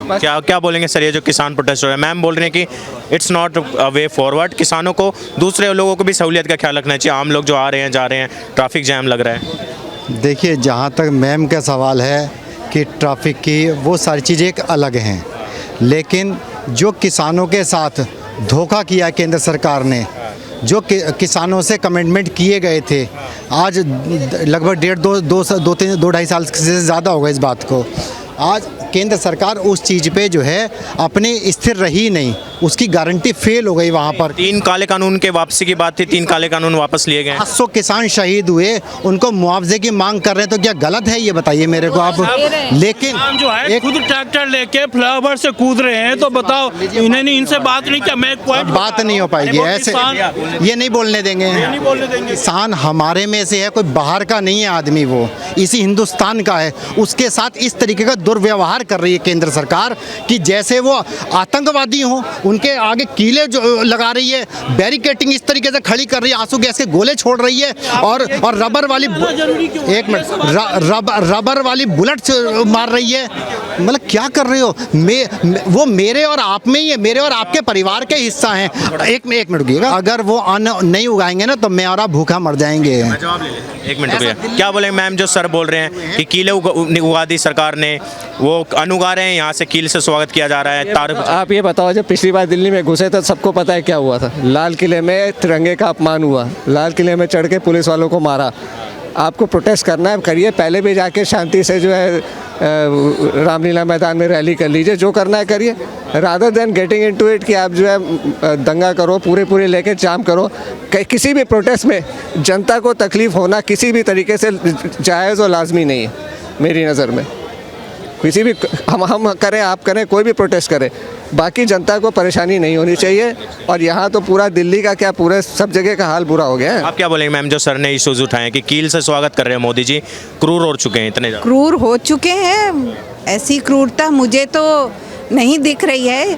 क्या क्या बोलेंगे सर, ये जो किसान प्रोटेस्ट हो रहा है, मैम बोल रहे हैं कि it's not a way forward, किसानों को दूसरे लोगों को भी सहूलियत का ख्याल रखना चाहिए, आम लोग जो आ रहे हैं जा रहे हैं, ट्रैफिक जैम लग रहा है। देखिए, जहाँ तक मैम का सवाल है कि ट्रैफिक की, वो सारी चीज़ें एक अलग हैं, लेकिन जो किसानों के साथ धोखा किया केंद्र सरकार ने, जो किसानों से कमिटमेंट किए गए थे, आज लगभग 2.5 साल से ज़्यादा होगा इस बात को, आज केंद्र सरकार उस चीज़ पे जो है अपनी स्थिर रही नहीं, उसकी गारंटी फेल हो गई वहाँ पर। 3 काले कानून के वापसी की बात थी, 3 काले कानून वापस लिए गए। 800 किसान शहीद हुए, उनको मुआवजे की मांग कर रहे हैं, तो क्या गलत है ये बताइए मेरे को आप। लेकिन जो है खुद ट्रैक्टर लेके फ्लाईओवर से कूद रहे हैं, तो बताओ इन्हें नहीं, इनसे बात नहीं किया। मैं बात नहीं हो पाएगी ऐसे, ये नहीं बोलने देंगे। किसान हमारे में से है, कोई बाहर का नहीं है आदमी, वो इसी हिंदुस्तान का है। उसके साथ इस तरीके का दुर्व्यवहार कर रही है केंद्र सरकार कि जैसे वो आतंकवादी हों, उनके आगे कीले जो लगा रही है, बैरिकेटिंग इस तरीके से खड़ी कर रही है, आंसू गैस के गोले छोड़ रही है, और रबर वाली, एक मिनट, रबर वाली बुलेट मार रही है। मतलब क्या कर रहे हो? वो मेरे और आप में ही है, मेरे और आपके परिवार के हिस्सा हैं। एक मिनट रुकिएगा, अगर वो अन्न नहीं उगाएंगे ना तो मैं और आप भूखा मर जाएंगे। एक मिनट रुकिए, क्या बोले मैम, जो सर बोल रहे हैं कि कीले उगा दी सरकार ने, वो अन्न उगा रहे हैं, यहाँ से कील से स्वागत किया जा रहा है। आप ये बताओ, जब पिछली बार दिल्ली में घुसे तो सबको पता है क्या हुआ था। लाल किले में तिरंगे का अपमान हुआ, लाल किले में चढ़ के पुलिस वालों को मारा। आपको प्रोटेस्ट करना है करिए, पहले भी जाके शांति से जो है रामलीला मैदान में रैली कर लीजिए, जो करना है करिए, rather than getting into it कि आप जो है दंगा करो, पूरे लेके जाम करो। किसी भी प्रोटेस्ट में जनता को तकलीफ़ होना किसी भी तरीके से जायज़ और लाजमी नहीं है मेरी नज़र में। किसी भी हम करें, आप करें, कोई भी प्रोटेस्ट करे, बाकी जनता को परेशानी नहीं होनी चाहिए। और यहाँ तो पूरा दिल्ली का क्या, पूरे सब जगह का हाल बुरा हो गया है। आप क्या बोलेंगे मैम, जो सर ने इश्यूज उठाए हैं कि कील से स्वागत कर रहे हैं मोदी जी, क्रूर हो चुके हैं, इतने क्रूर हो चुके हैं? ऐसी क्रूरता मुझे तो नहीं दिख रही है।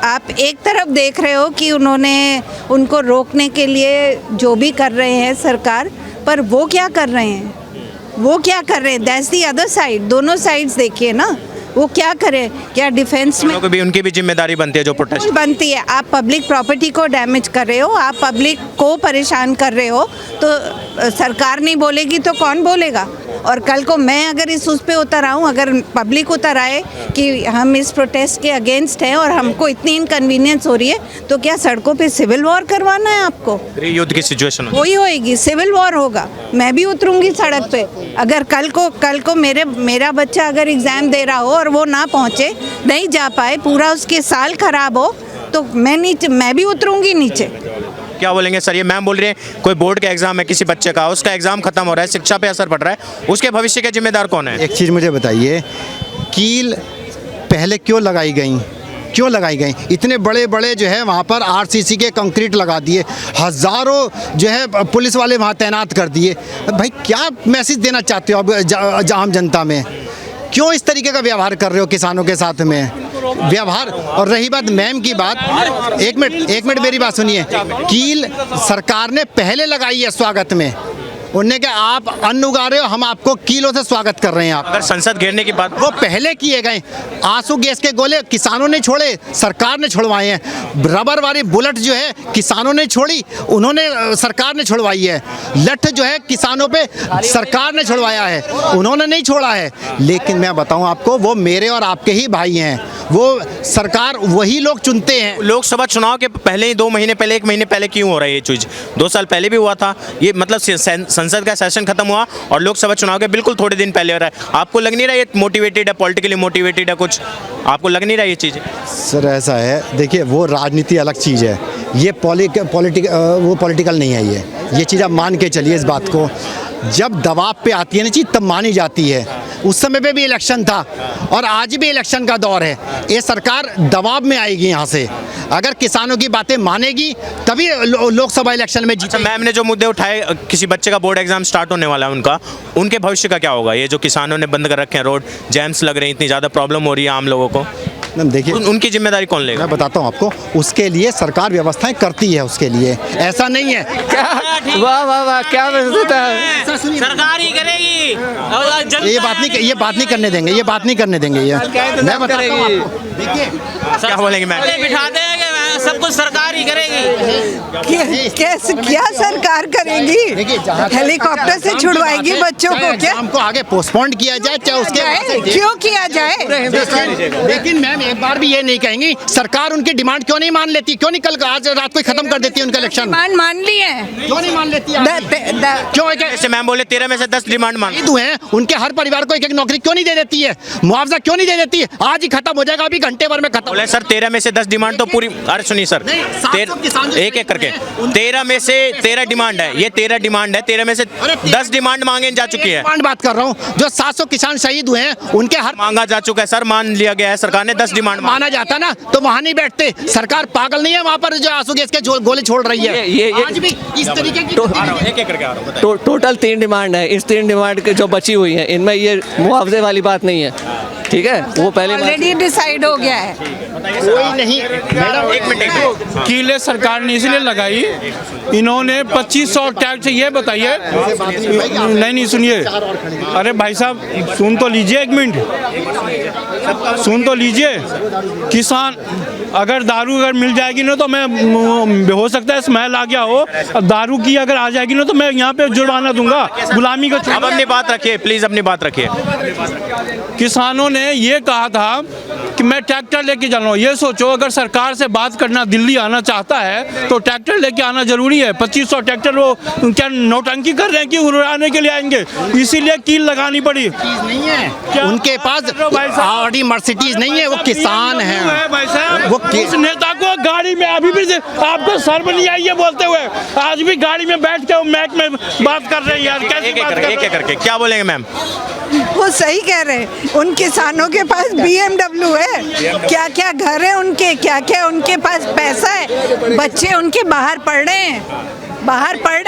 आप एक तरफ देख रहे हो कि उन्होंने उनको रोकने के लिए जो भी कर रहे हैं सरकार, पर वो क्या कर रहे हैं, वो क्या कर रहे हैं, दैट्स दी अदर साइड। दोनों साइड्स देखिए ना, वो क्या करें, क्या डिफेंस में भी उनकी भी जिम्मेदारी बनती है, जो प्रोटेस्ट बनती है। आप पब्लिक प्रॉपर्टी को डैमेज कर रहे हो, आप पब्लिक को परेशान कर रहे हो, तो सरकार नहीं बोलेगी तो कौन बोलेगा? और कल को मैं अगर उस पे उतर आऊँ, अगर पब्लिक उतर आए कि हम इस प्रोटेस्ट के अगेंस्ट हैं और हमको इतनी इनकन्वीनियंस हो रही है, तो क्या सड़कों पे सिविल वॉर करवाना है आपको? युद्ध की सिचुएशन वही होएगी, सिविल वॉर होगा। मैं भी उतरूंगी सड़क पे। अगर कल को मेरा बच्चा अगर एग्ज़ाम दे रहा हो और वो ना पहुँचे, नहीं जा पाए, पूरा उसके साल खराब हो, तो मैं भी उतरूंगी नीचे। क्या बोलेंगे सर, ये मैम बोल रही है कोई बोर्ड का एग्जाम है किसी बच्चे का, उसका एग्जाम खत्म हो रहा है, शिक्षा पे असर पड़ रहा है, उसके भविष्य के जिम्मेदार कौन है? एक चीज़ मुझे बताइए, कील पहले क्यों लगाई गई? इतने बड़े बड़े जो है वहाँ पर आरसीसी के कंक्रीट लगा दिए, हज़ारों जो है पुलिस वाले वहाँ तैनात कर दिए। भाई क्या मैसेज देना चाहते हो अब आम जनता में? क्यों इस तरीके का व्यवहार कर रहे हो किसानों के साथ में व्यवहार? और रही बात मैम की बात, एक मिनट मेरी बात सुनिए। कील सरकार ने पहले लगाई है स्वागत में, उन्होंने कहा आप अन्न उगा रहे हो, हम आपको कीलों से स्वागत कर रहे हैं। आप अगर संसद घेरने की बात, वो पहले किए गए। आंसू गैस के गोले किसानों ने छोड़े, सरकार ने छुड़वाए हैं। रबर वाली बुलेट जो है किसानों ने छोड़ी, सरकार ने छुड़वाई है। लठ जो है किसानों पे सरकार ने छुड़वाया है, उन्होंने नहीं छोड़ा है। लेकिन मैं बताऊं आपको, वो मेरे और आपके ही भाई हैं, वो सरकार वही लोग चुनते हैं। लोकसभा चुनाव के पहले ही 2 महीने पहले, 1 महीने पहले क्यों हो रहा है ये चीज़? 2 साल पहले भी हुआ था ये, मतलब संसद का सेशन खत्म हुआ और लोकसभा चुनाव के बिल्कुल थोड़े दिन पहले हो रहा है। आपको लग नहीं रहा ये मोटिवेटेड है, पॉलिटिकली मोटिवेटेड है कुछ? आपको लग नहीं रहा ये चीज़? सर ऐसा है, देखिए वो राजनीति अलग चीज़ है, ये पॉलिटिकल नहीं है। ये चीज़ आप मान के चलिए इस बात को। जब दबाव पे आती है ना चीज़, तब मानी जाती है। उस समय पे भी इलेक्शन था और आज भी इलेक्शन का दौर है। ये सरकार दबाव में आएगी यहाँ से, अगर किसानों की बातें मानेगी तभी लोकसभा इलेक्शन में जीतेगी। मैम ने जो मुद्दे उठाए, किसी बच्चे का बोर्ड एग्जाम स्टार्ट होने वाला है, उनके भविष्य का क्या होगा? ये जो किसानों ने बंद कर रखे हैं, रोड जैम्स लग रहे हैं, इतनी ज़्यादा प्रॉब्लम हो रही है आम लोगों को। देखिए उनकी जिम्मेदारी कौन लेगा? मैं बताता हूँ आपको, उसके लिए सरकार व्यवस्थाएं करती है, उसके लिए ऐसा नहीं है। क्या वाह वाह वाह, क्या व्यवस्था है। सरकार ही करेगी। ये बात नहीं करने देंगे, ये बात नहीं करने देंगे। ये मैं बताता हूँ आपको। देखिए क्या बोलेंगे मैम? बिठा देंगे, सब कुछ सरकार ही करेगी। कैसे क्या सरकार करेगी? हेलीकॉप्टर से छुड़वाएगी बच्चों को क्या? हमको आगे पोस्टपोन किया जाए, चाहे उसके क्यों किया जाए? लेकिन मैम एक बार भी ये नहीं कहेंगी सरकार उनकी डिमांड क्यों नहीं मान लेती? क्यों नहीं कल आज रात को खत्म कर देती है उनका इलेक्शन? मान ली है, क्यों नहीं मान लेती? क्यों? जैसे मैम बोले 13 में से 10 डिमांड मान शहीद हुए हैं, उनके हर परिवार को एक नौकरी क्यों नहीं दे देती है? मुआवजा क्यों नहीं दे देती है? आज ही खत्म हो जाएगा, अभी घंटे भर में खत्म। बोले सर 13 में से 10 डिमांड तो पूरी। अरे सुनिए सर, एक एक करके 13 में से 13 डिमांड है, ये 13 डिमांड है, 13 में से 10 डिमांड मांगे जा चुकी है। डिमांड बात कर रहा हूँ, जो 700 किसान शहीद हुए हैं उनके हर मांगा जा चुका है सर, मान लिया गया है सरकार ने 10 डिमांड। माना जाता ना तो वहाँ नहीं बैठते। सरकार पागल नहीं है वहाँ पर जो आंसू गैस के गोले छोड़ रही है। ये आज भी इस तरीके की एक एक करके आ रहा हूँ। टोटल 3 डिमांड है। इस 3 डिमांड के जो बची हुई है इनमें ये मुआवजे वाली बात नहीं है, ठीक है? वो पहले ऑलरेडी डिसाइड हो गया है। कोई नहीं मैडम, एक मिनट। कीले सरकार ने इसलिए लगाई, इन्होंने 2500 टैक्स। ये बताइए, नहीं सुनिए, अरे भाई साहब सुन तो लीजिए, एक मिनट सुन तो लीजिए। किसान अगर दारू अगर मिल जाएगी ना तो मैं, हो सकता है स्मेल आ गया हो, दारू की अगर आ जाएगी ना तो मैं यहाँ पे जुर्माना दूंगा, गुलामी का। अब अपनी बात रखिए प्लीज, अपनी बात रखिए। किसानों ने ये कहा था कि मैं ट्रैक्टर लेके जा रहा हूँ। ये सोचो, अगर सरकार से बात करना दिल्ली आना चाहता है तो ट्रैक्टर लेके आना जरूरी है। 2500 ट्रैक्टर वो क्या नौटंकी कर रहे हैं कि उड़ाने के लिए आएंगे? इसीलिए कील लगानी पड़ी। नहीं है उनके पास ऑडी मर्सिडीज नहीं है, वो किसान है भाई साहब। वो उस नेता को गाड़ी में अभी भी आपको शर्म नहीं आई है बोलते हुए? आज भी गाड़ी में बैठ के मैक में बात कर रहे हैं यार, कैसे बात कर रहे हैं? एक एक करके क्या बोलेंगे मैम? वो सही कह रहे हैं, उन किसानों के पास BMW है, क्या क्या घर है उनके, क्या क्या उनके पास पैसा है, बच्चे उनके बाहर पढ़ रहे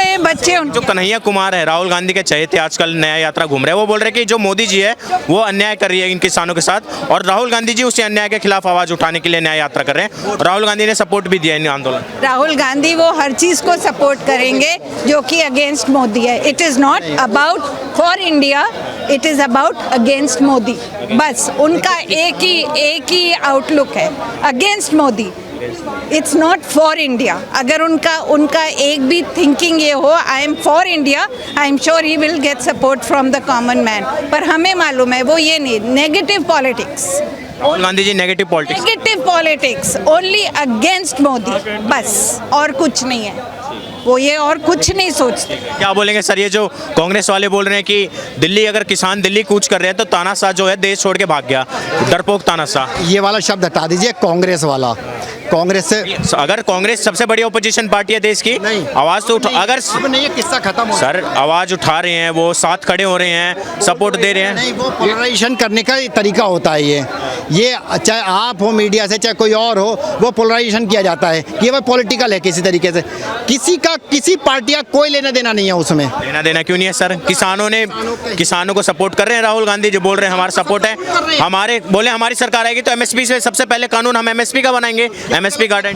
हैं बच्चे उनके। जो कन्हैया कुमार है, राहुल गांधी के चहेते, आजकल नया यात्रा घूम रहे हैं, वो बोल रहे हैं कि जो मोदी जी है वो अन्याय कर रही है इन किसानों के साथ, और राहुल गांधी जी उसी अन्याय के खिलाफ आवाज उठाने के लिए न्याय यात्रा कर रहे हैं। राहुल गांधी ने सपोर्ट भी दिया इन आंदोलन। राहुल गांधी वो हर चीज को सपोर्ट करेंगे जो कि अगेंस्ट मोदी है। It is not about for India, it is about against Modi. बस उनका एक ही आउटलुक है, against Modi. It's not for India. अगर उनका एक भी थिंकिंग ये हो I am for India, I am sure he will get support from the common man. पर हमें मालूम है वो ये नहीं, negative politics. Rahul Gandhi ji negative politics only against Modi, बस और कुछ नहीं है। वो ये और कुछ नहीं सोचते। क्या बोलेंगे सर, ये जो कांग्रेस वाले बोल रहे हैं कि दिल्ली, अगर किसान दिल्ली कूच कर रहे हैं तो तानाशाह जो है देश छोड़ के भाग गया, डरपोक तानाशाह। ये वाला शब्द हटा दीजिए, कांग्रेस वाला। कांग्रेस से अगर कांग्रेस सबसे बड़ी ओपोजिशन पार्टी है देश की, नहीं, आवाज तो उठा, अगर अब नहीं ये किस्सा खत्म हो सर आवाज उठा रहे हैं, वो साथ खड़े हो रहे हैं, सपोर्ट दे रहे हैं। नहीं, वो पोलराइजेशन करने का तरीका होता है ये चाहे आप हो मीडिया से, चाहे कोई और हो, वो पोलराइजेशन किया जाता है। ये वो पॉलिटिकल है किसी तरीके से, किसी पार्टी का कोई लेना देना नहीं है उसमें। लेना देना क्यों नहीं है सर? किसानों को सपोर्ट कर रहे हैं राहुल गांधी, जो बोल रहे हैं हमारा सपोर्ट है, हमारी सरकार आएगी तो MSP से सबसे पहले कानून हम MSP का बनाएंगे, MSP गार्डन।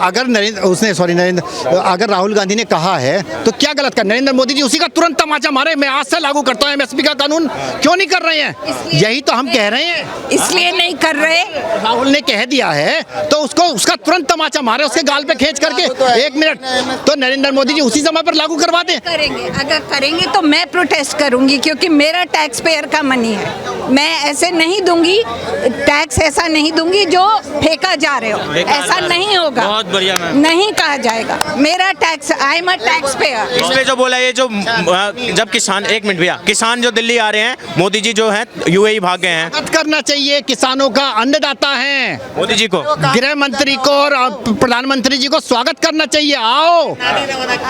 अगर राहुल गांधी ने कहा है तो क्या गलत कर, नरेंद्र मोदी जी उसी का तुरंत तमाचा मारे, मैं आज से लागू करता हूँ MSP का कानून। क्यों नहीं कर रहे हैं? यही तो हम कह रहे हैं, इसलिए नहीं कर रहे। राहुल ने कह दिया है तो उसका तुरंत तमाचा मारे, उसके गाल पे खींच करके। एक मिनट, तो नरेंद्र मोदी जी उसी समय पर लागू करवा दें। अगर करेंगे तो मैं प्रोटेस्ट करूंगी, क्योंकि मेरा टैक्स पेयर का मनी है। मैं ऐसे नहीं दूंगी टैक्स, ऐसा नहीं दूंगी जो फेंका जा रहे हो, ऐसा नहीं होगा। बहुत बढ़िया मैम। नहीं कहा जाएगा मेरा tax, I am a tax payer. इसमें जो बोला ये जो जब किसान, एक मिनट भैया, किसान जो दिल्ली आ रहे हैं, मोदी जी जो है UAE भाग गए हैं। स्वागत करना चाहिए, किसानों का अन्नदाता है मोदी जी को, गृह मंत्री को और प्रधानमंत्री जी को स्वागत करना चाहिए। आओ,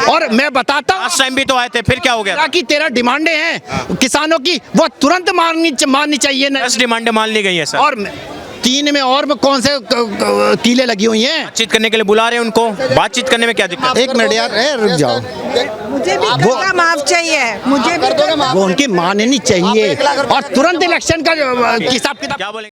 और मैं बताता हूँ, लास्ट टाइम भी तो आए थे, फिर क्या हो गया? कि 13 डिमांडें हैं किसानों की, वो तुरंत माननी चाहिए। 10 डिमांडें मान ली गई है सर, और 3 में और कौन से कीले लगी हुई हैं? बातचीत करने के लिए बुला रहे हैं उनको, बातचीत करने में क्या दिक्कत? एक मिनट यार, रुक जाओ। मुझे भी कर्जा माफ चाहिए, मुझे भी वो उनकी माननी चाहिए और तुरंत इलेक्शन का हिसाब किताब। क्या बोलेंगे?